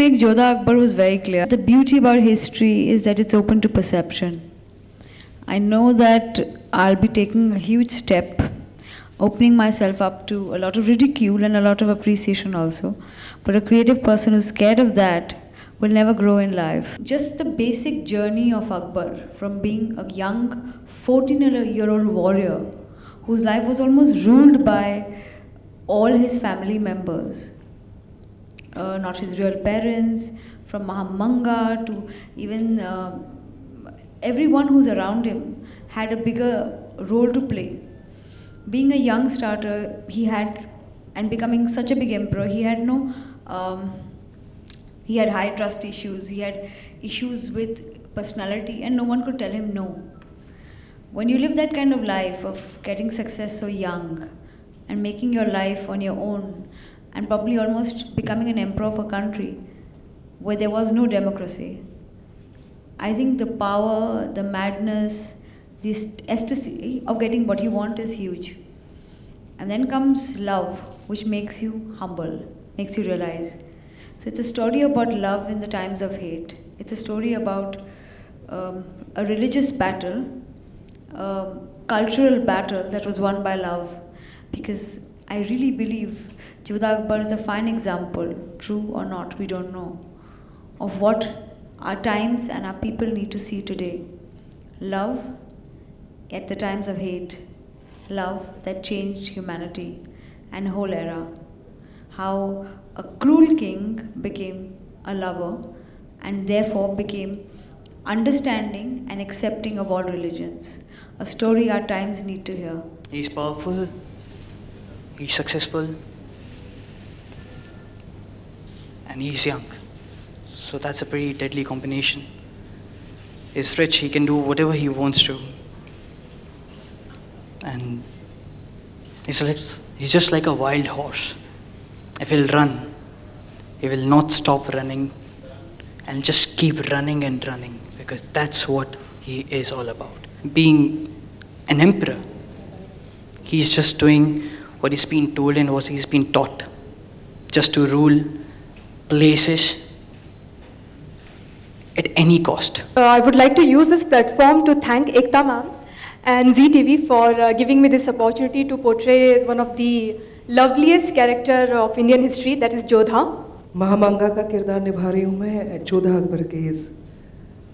make Jodha Akbar was very clear. The beauty about history is that it's open to perception. I know that I'll be taking a huge step, opening myself up to a lot of ridicule and a lot of appreciation also. But a creative person who's scared of that will never grow in life. Just the basic journey of Akbar, from being a young 14-year-old warrior whose life was almost ruled by all his family members. Not his real parents, from Mahamanga to even everyone who's around him had a bigger role to play. Being a young starter, he had, and becoming such a big emperor, he had he had high trust issues, he had issues with personality, and no one could tell him no. When you live that kind of life of getting success so young and making your life on your own, and probably almost becoming an emperor of a country where there was no democracy, I think the power, the madness, the ecstasy of getting what you want is huge. And then comes love, which makes you humble, makes you realize. So it's a story about love in the times of hate. It's a story about a religious battle, a cultural battle that was won by love. Because I really believe Jodha Akbar is a fine example, true or not, we don't know, of what our times and our people need to see today. Love at the times of hate, love that changed humanity and whole era. How a cruel king became a lover and therefore became understanding and accepting of all religions. A story our times need to hear. He's powerful, he's successful, and he's young. So that's a pretty deadly combination. He's rich, he can do whatever he wants to. And he's just like a wild horse. If he'll run, he will not stop running and just keep running and running, because that's what he is all about. Being an emperor, he's just doing what he's been told and what he's been taught, just to rule places at any cost. I would like to use this platform to thank Ekta ma'am and Zee TV for giving me this opportunity to portray one of the loveliest character of Indian history, that is Jodha. महामंगा का किरदार निभा रही हूँ मैं जोधा अकबर के इस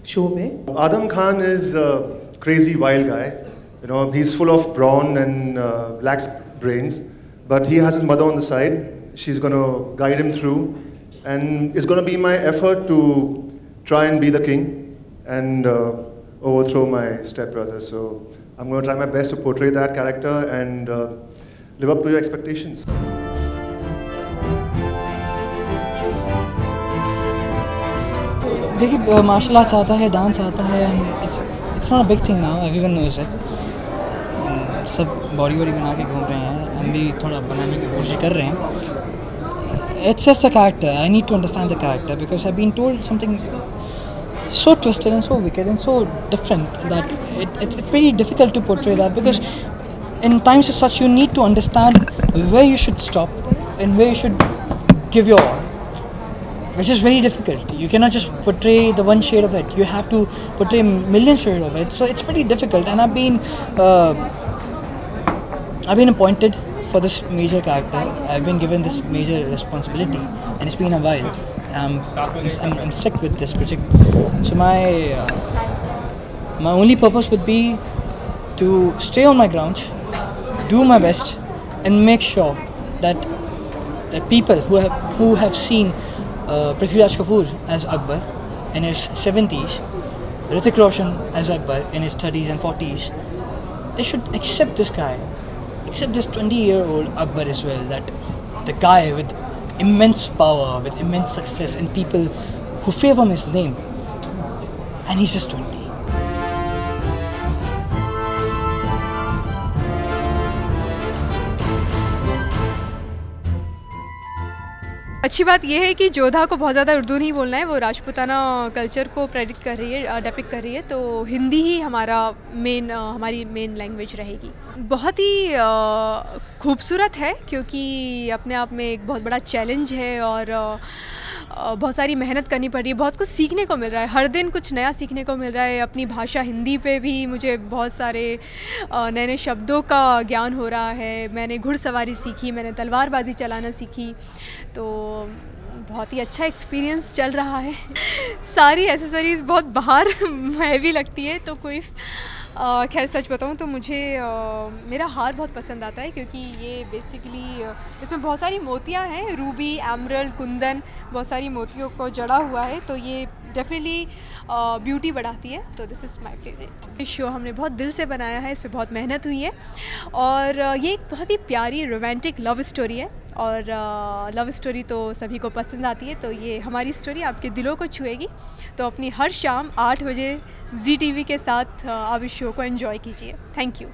show में. Adam Khan is a crazy wild guy. You know, he's full of brawn and lacks brains, but he has his mother on the side. She's going to guide him through, and it's going to be my effort to try and be the king and overthrow my stepbrother. So I'm going to try my best to portray that character and live up to your expectations. देखिए martial arts आता है, dance आता है, and it's not a big thing now, everyone knows it. सब body बना के घूम रहे हैं, हम भी थोड़ा बनाने की कोशिश कर रहे हैं. It's just a character. I need to understand the character because I've been told something so twisted and so wicked and so different that it's very difficult to portray that, because in times as such you need to understand where you should stop and where you should give your all, which is very difficult. You cannot just portray the one shade of it. You have to portray a million shades of it. So it's pretty difficult, and I've been appointed for this major character. I've been given this major responsibility, and it's been a while. I'm stuck with this project. So my only purpose would be to stay on my ground, do my best, and make sure that the people who have seen Prithviraj Kapoor as Akbar in his 70s, Hrithik Roshan as Akbar in his 30s and 40s, they should accept this guy, accept this 20-year-old Akbar as well, that the guy with immense power, with immense success, and people who favor his name, and he's just 20. अच्छी बात यह है कि जोधा को बहुत ज़्यादा उर्दू नहीं बोलना है, वो राजपूताना कल्चर को प्रेडिक्ट कर रही है, डेपिक्ट कर रही है, तो हिंदी ही हमारी मेन लैंग्वेज रहेगी. बहुत ही खूबसूरत है क्योंकि अपने आप में एक बहुत बड़ा चैलेंज है, और बहुत सारी मेहनत करनी पड़ रही है, बहुत कुछ सीखने को मिल रहा है, हर दिन कुछ नया सीखने को मिल रहा है। अपनी भाषा हिंदी पे भी मुझे बहुत सारे नए नए शब्दों का ज्ञान हो रहा है। मैंने घुड़सवारी सीखी, मैंने तलवारबाजी चलाना सीखी, तो बहुत ही अच्छा एक्सपीरियंस चल रहा है। सारी एसेसरीज़ बहुत बाहर हैवी लगती है, तो कोई खैर सच बताऊं तो मुझे मेरा हार बहुत पसंद आता है, क्योंकि ये बेसिकली इसमें बहुत सारी मोतियां हैं, रूबी, एमरल्ड, कुंदन, बहुत सारी मोतियों को जड़ा हुआ है, तो ये डेफिनेटली ब्यूटी बढ़ाती है। तो this is my favourite. Show हमने बहुत दिल से बनाया है, इस पर बहुत मेहनत हुई है, और ये एक बहुत ही प्यारी रोमांटिक लव स्टोरी है, और लव स्टोरी तो सभी को पसंद आती है, तो ये हमारी स्टोरी आपके दिलों को छुएगी। तो अपनी हर शाम 8 बजे ZTV के साथ आप इस शो को एंजॉय कीजिए। Thank you.